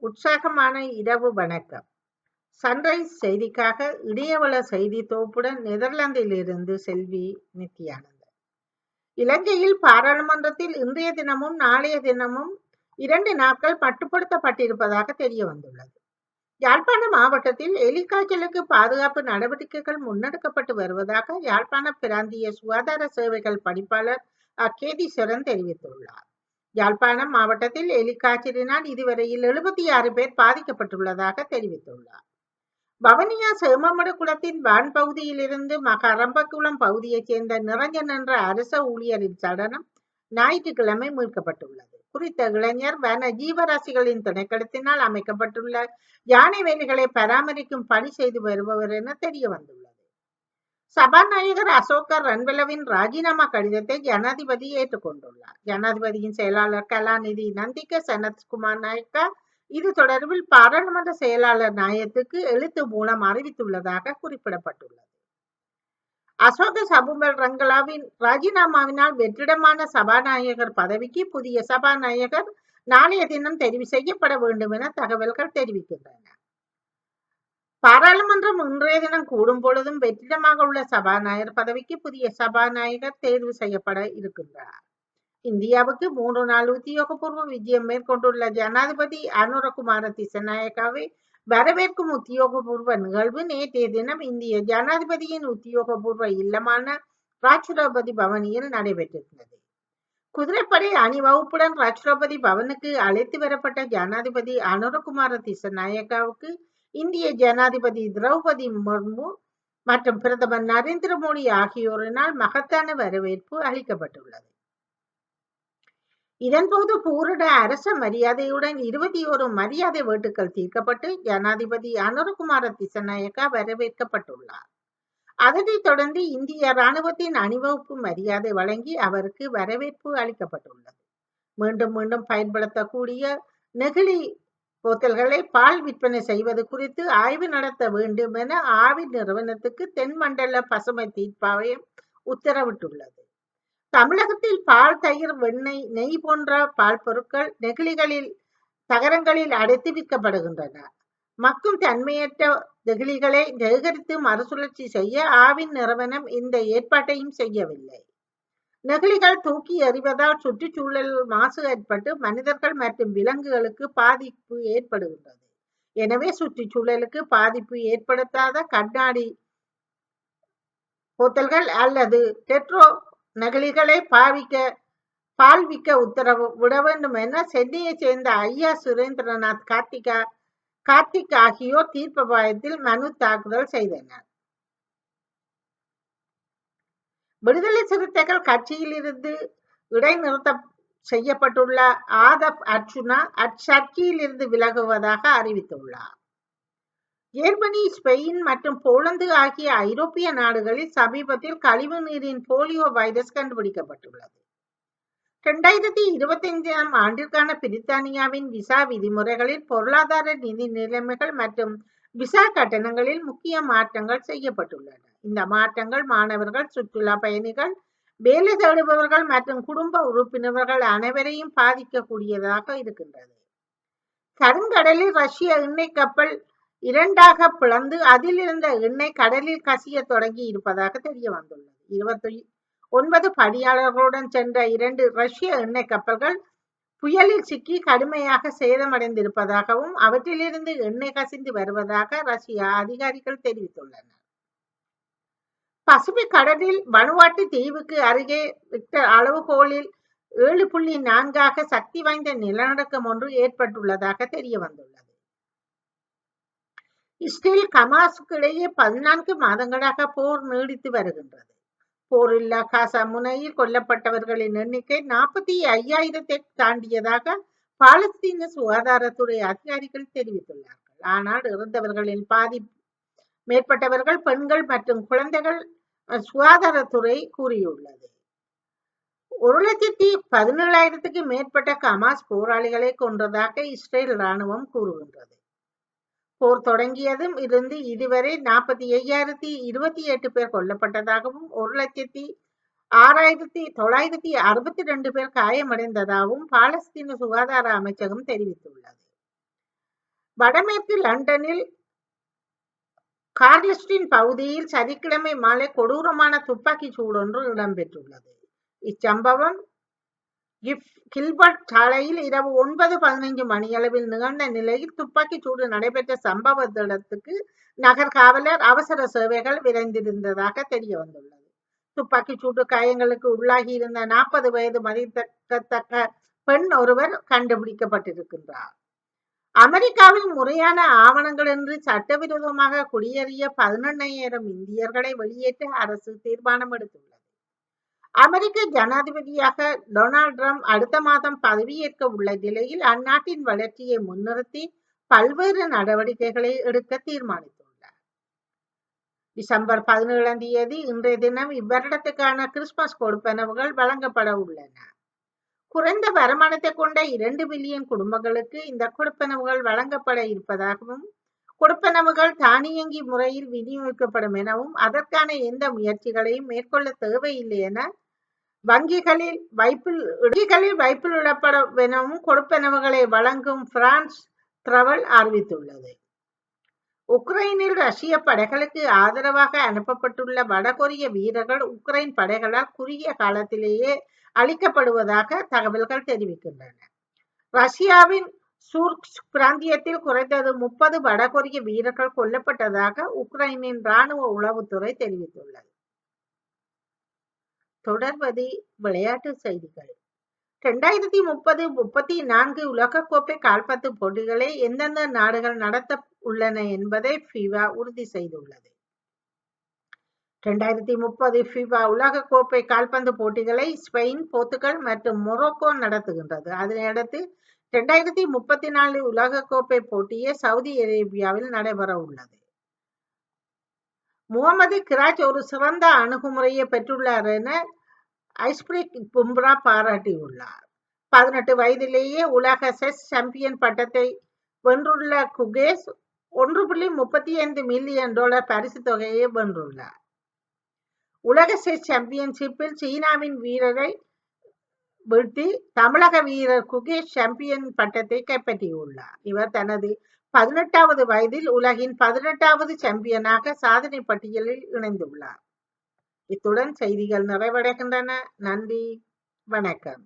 உற்சாகமான இரவு வணக்கம். சன்ரைஸ் செய்திக்காக இடையவள செய்தி தொகுப்புடன் நெதர்லாந்திலிருந்து செல்வி நித்யானந்தன். இலங்கையில் பாராளுமன்றத்தில் இன்றைய தினமும் நாளைய தினமும் 2 நாட்கள் மட்டுப்படுத்தப்பட்டிருப்பதாக தெரிய வந்துள்ளது. யாழ்ப்பாண மாவட்டத்தில் எலிக்காய்ச்சலுக்கு பாதுகாப்பு நடவடிக்கைகள் முன்னெடுக்கப்பட்டு வருவதாக யாழ்ப்பாண பிராந்திய சுகாதார சேவைகள் பணிப்பாளர் கேதீஸ்வரன் தெரிவித்துள்ளார். யாழ்ப்பாணம் மாவட்டத்தில் எலிக்காய்ச்சலினால் இதுவரையில் 76 பேர் பாதிக்கப்பட்டுள்ளதாக தெரிவித்துள்ளார். வவுனியா சேமமடு குளத்தின் வான் பகுதியிலிருந்து மகரம்பக்குளம் பகுதியைச் சேர்ந்த நிரஞ்சன் என்ற அரச ஊழியரின் சடலம் ஞாயிற்றுக்கிழமை மீட்கப்பட்டுள்ளது. குறித்த இளைஞர் வன ஜீவராசிகளின் திணைக்களத்தினால் அமைக்கப்பட்டுள்ள யானை வேலிகளை பராமரிக்கும் பணி செய்து வருபவர் என தெரிய வந்துள்ளது. சபாநாயகர் அசோக ரன்வலவின் ராஜினாமா கடிதத்தை ஜனாதிபதி ஏற்றுக்கொண்டுள்ளார். ஜனாதிபதியின் செயலாளர் கலாநிதி நந்திக சனத்குமார் நாயக்கா இது தொடர்பில் பாராளுமன்ற செயலாளர் நாயத்துக்கு எழுத்து மூலம் அறிவித்துள்ளதாக குறிப்பிடப்பட்டுள்ளது. அசோக சபுமல் ரங்கலாவின் ராஜினாமாவினால் வெற்றிடமான சபாநாயகர் பதவிக்கு புதிய சபாநாயகர் நாளைய தினம் தெரிவு செய்யப்பட வேண்டும் என தகவல்கள் தெரிவிக்கின்றன. பாராளுமன்றம் இன்றைய தினம் கூடும் பொழுதும் வெற்றிடமாக உள்ள சபாநாயகர் பதவிக்கு புதிய சபாநாயகர் தேர்வு செய்யப்பட இருக்கின்றார். இந்தியாவுக்கு 3 நாள் உத்தியோகபூர்வ விஜயம் மேற்கொண்டுள்ள ஜனாதிபதி அனுரகுமார திசநாயக்காவை வரவேற்கும் உத்தியோகபூர்வ நிகழ்வு நேற்றைய தினம் இந்திய ஜனாதிபதியின் உத்தியோகபூர்வ இல்லமான ராஷ்டிரபதி பவனியில் நடைபெற்றிருந்தது. குதிரைப்படை அணிவகுப்புடன் ராஷ்டிரபதி பவனுக்கு அழைத்து வரப்பட்ட ஜனாதிபதி அனுரகுமார திசநாயக்காவுக்கு இந்திய ஜனாதிபதி திரௌபதி முர்மு மற்றும் பிரதமர் நரேந்திர மோடி ஆகியோரினால் மகத்தான வரவேற்பு அளிக்கப்பட்டுள்ளது. இதன்போது பூரண அரச மரியாதையுடன் 21 மரியாதை வேட்டுக்கள் தீர்க்கப்பட்டு ஜனாதிபதி அனுரகுமார திசநாயக்கா வரவேற்கப்பட்டுள்ளார். அதனைத் தொடர்ந்து இந்திய இராணுவத்தின் அணிவகுப்பு மரியாதை வழங்கி அவருக்கு வரவேற்பு அளிக்கப்பட்டுள்ளது. மீண்டும் மீண்டும் பயன்படுத்தக்கூடிய நெகிழி போத்தல்களை பால் விற்பனை செய்வது குறித்து ஆய்வு நடத்த வேண்டும் என ஆவி நிறுவனத்துக்கு தென்மண்டல பசுமை தீர்ப்பாயம் உத்தரவிட்டுள்ளது. தமிழகத்தில் பால், தயிர், வெண்ணெய், நெய் போன்ற பால் பொருட்கள் நெகிழிகளில் தகரங்களில் அடைத்து விற்கப்படுகின்றன. மக்கும் தன்மையற்ற நெகிழிகளை சேகரித்து மறுசுழற்சி செய்ய ஆவின் நிறுவனம் இந்த ஏற்பாட்டையும் செய்யவில்லை. நெகிழிகள் தூக்கி எறிவதால் சுற்றுச்சூழல் மாசு ஏற்பட்டு மனிதர்கள் மற்றும் விலங்குகளுக்கு பாதிப்பு ஏற்படுகின்றது. எனவே சுற்றுச்சூழலுக்கு பாதிப்பு ஏற்படுத்தாத கண்ணாடி போத்தல்கள் அல்லது டெட்ரோ நெகிழிகளை பால் விற்க உத்தரவு விட வேண்டும் என சென்னையைச் சேர்ந்த ஐயா சுரேந்திரநாத் கார்த்திக் ஆகியோர் தீர்ப்பாயத்தில் மனு தாக்குதல் செய்தனர். விடுதலை சிறுத்தைகள் கட்சியில் இருந்து இடைநிறுத்தம் செய்யப்பட்டுள்ள ஆதப் அர்ச்சுனா அக்கட்சியில் இருந்து விலகுவதாக அறிவித்துள்ளார். ஜெர்மனி, ஸ்பெயின் மற்றும் போலந்து ஆகிய ஐரோப்பிய நாடுகளில் சமீபத்தில் கழிவு நீரின் போலியோ வைரஸ் கண்டுபிடிக்கப்பட்டுள்ளது. 2025ஆம் ஆண்டிற்கான பிரித்தானியாவின் விசா விதிமுறைகளில் பொருளாதார நிதி நிலைமைகள் மற்றும் விசா கட்டணங்களில் முக்கிய மாற்றங்கள் செய்யப்பட்டுள்ளன. இந்த மாற்றங்கள் மாணவர்கள், சுற்றுலா பயணிகள், வேலை தேடுபவர்கள் மற்றும் குடும்ப உறுப்பினர்கள் அனைவரையும் பாதிக்கக்கூடியதாக இருக்கின்றது. கருங்கடலில் ரஷ்ய எண்ணெய் கப்பல் 2ஆக பிளந்து அதில் இருந்த எண்ணெய் கடலில் கசிய தொடங்கி இருப்பதாக தெரிய வந்துள்ளது. 29 பணியாளர்களுடன் சென்ற 2 ரஷ்ய எண்ணெய் கப்பல்கள் புயலில் சிக்கி கடுமையாக சேதமடைந்திருப்பதாகவும் அவற்றிலிருந்து எண்ணெய் கசிந்து வருவதாக ரஷ்ய அதிகாரிகள் தெரிவித்துள்ளனர். பசிபிக் கடலில் வனுவாட்டு தீவுக்கு அருகே ரிக்டர் அளவுகோலில் 7.4 சக்தி வாய்ந்த நிலநடுக்கம் ஒன்று ஏற்பட்டுள்ளதாக தெரிய வந்துள்ளது. இஸ்ரேல் ஹமாஸுக்கு இடையே 14 மாதங்களாக போர் நீடித்து வருகின்றது. போரில்லா காசா முனையில் கொல்லப்பட்டவர்களின் எண்ணிக்கை 45,000 தாண்டியதாக பாலஸ்தீன சுகாதாரத்துறை அதிகாரிகள் தெரிவித்துள்ளார்கள். ஆனால் இறந்தவர்களின் மேற்பட்டவர்கள் பெண்கள் மற்றும் குழந்தைகள் சுகாதாரத்துறை கூறியுள்ளது. 1,17,000க்கு மேற்பட்ட ஹமாஸ் போராளிகளை கொன்றதாக இஸ்ரேல் இராணுவம் கூறுகின்றது. போர் தொடங்கியதும் இருந்து இதுவரை 45,028 பேர் கொல்லப்பட்டதாகவும் 1,06,962 பேர் காயமடைந்ததாகவும் பாலஸ்தீன சுகாதார அமைச்சகம் தெரிவித்துள்ளது. வடமேற்கு லண்டனில் கார்லஸ்டின் பகுதியில் சனிக்கிழமை மாலை கொடூரமான துப்பாக்கி சூடொன்று இடம்பெற்றுள்ளது. இச்சம்பவம் கில்பர்ட் சாலையில் இரவு 9:15 மணியளவில் நிகழ்ந்த நிலையில் துப்பாக்கி சூடு நடைபெற்ற சம்பவ இடத்துக்கு நகர் காவலர் அவசர சேவைகள் விரைந்திருந்ததாக தெரிய வந்துள்ளது. துப்பாக்கி சூட்டு காயங்களுக்கு உள்ளாகி இருந்த 40 வயது மதிக்கத்தக்க பெண் ஒருவர் கண்டுபிடிக்கப்பட்டிருக்கின்றார். அமெரிக்காவில் முறையான ஆவணங்களின்றி சட்டவிரோதமாக குடியேறிய 11,000 இந்தியர்களை வெளியேற்ற அரசு தீர்மானம் எடுத்துள்ளது. அமெரிக்க ஜனாதிபதியாக டொனால்ட் ட்ரம்ப் அடுத்த மாதம் பதவியேற்க உள்ள நிலையில் அந்நாட்டின் வளர்ச்சியை முன்னிறுத்தி பல்வேறு நடவடிக்கைகளை எடுக்க தீர்மானித்துள்ளார். டிசம்பர் 17 இன்றைய தினம் இவ்வருடத்துக்கான கிறிஸ்துமஸ் கொடுப்பனவுகள் வழங்கப்பட உள்ளன. குறைந்த வருமானத்தை கொண்ட 2 பில்லியன் குடும்பங்களுக்கு இந்த கொடுப்பனவுகள் வழங்கப்பட இருப்பதாகவும், கொடுப்பனவுகள் தானியங்கி முறையில் விநியோகிக்கப்படும் எனவும், அதற்கான எந்த முயற்சிகளையும் மேற்கொள்ள தேவையில்லை என வங்கிகளில் வைப்பில் விடப்படும் எனவும் கொடுப்பனவுகளை வழங்கும் பிரான்ஸ் டிராவல் அறிவித்துள்ளது. உக்ரைனில் ரஷ்ய படைகளுக்கு ஆதரவாக அனுப்பப்பட்டுள்ள வடகொரிய வீரர்கள் உக்ரைன் படைகளால் குறுகிய காலத்திலேயே அளிக்கப்படுவதாக தகவல்கள் தெரிவிக்கின்றன. ரஷ்யாவின் சூர்ஸ்க் பிராந்தியத்தில் குறைந்தது 30 வடகொரிய வீரர்கள் கொல்லப்பட்டதாக உக்ரைனின் இராணுவ உளவுத்துறை தெரிவித்துள்ளது. தொடர்வது விளையாட்டு செய்திகள். 2030-34 உலகக்கோப்பை கால்பந்து போட்டிகளை எந்தெந்த நாடுகள் நடத்த உள்ளன என்பதை ஃபிஃபா உறுதி செய்துள்ளது. 2030 ஃபிஃபா உலகக்கோப்பை கால்பந்து போட்டிகளை ஸ்பெயின், போர்த்துகல் மற்றும் மொரோக்கோ நடத்துகின்றது. அதனையடுத்து 2034 உலகக்கோப்பை போட்டியே சவுதி அரேபியாவில் நடைபெற உள்ளது. முகமது கிராச் ஒரு சிறந்த அணுகுமுறையை பெற்றுள்ளார் என ஐஸ்பிரிக் பும்ரா பாராட்டியுள்ளார். 18 வயதிலேயே உலக செஸ் சாம்பியன் பட்டத்தை வென்றுள்ள குகேஸ் $1.35 மில்லியன் பரிசு தொகையை வென்றுள்ளார். உலக செஸ் சாம்பியன்ஷிப்பில் சீனாவின் வீரரை வீழ்த்தி தமிழக வீரர் குகேஷ் சாம்பியன் பட்டத்தை கைப்பற்றியுள்ளார். இவர் தனது 18வது வயதில் உலகின் 18வது சாம்பியனாக சாதனை பட்டியலில் இணைந்துள்ளார். இத்துடன் செய்திகள் நிறைவடைகின்றன. நன்றி, வணக்கம்.